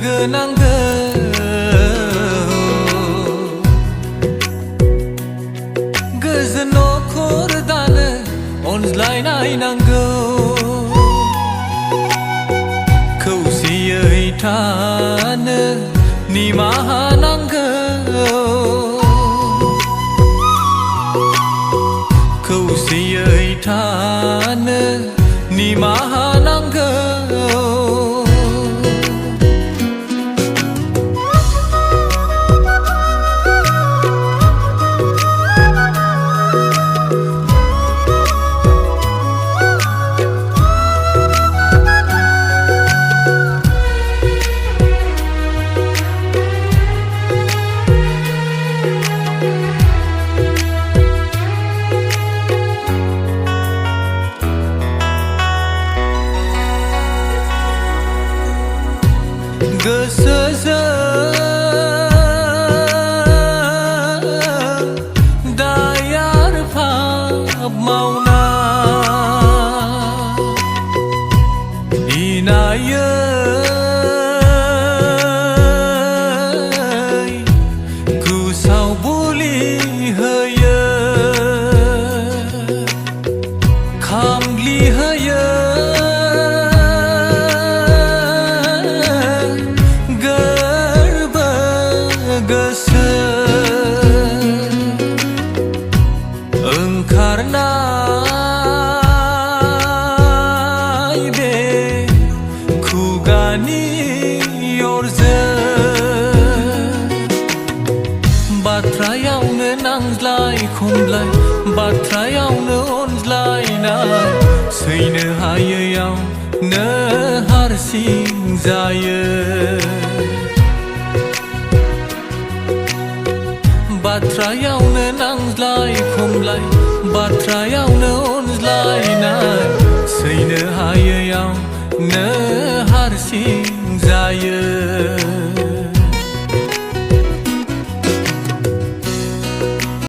गोनांगौ गोजोन नखर दानो अनज्लायनाय नांगौ खौसेयै थानो निमाहा नांगौ खौसेयै थानो निमाहा नांगौ गोसोजों दायार फाब मावना इनायै गोसाव बुलि होयो खामग्लि होयो गोसो ओंखारनाय बे खुगानि अरजों बाथ्रायावनो नांज्लाय खमज्लाय बाथ्रायावनो अनज्लायनाय सैनो हायैयावनो हारसिं जायो बाथ्रायावनो नांज्लाय खमलाय बाथ्रायावनो अनज्लायनाय सैनो हायैयावनो हारसिं जायो।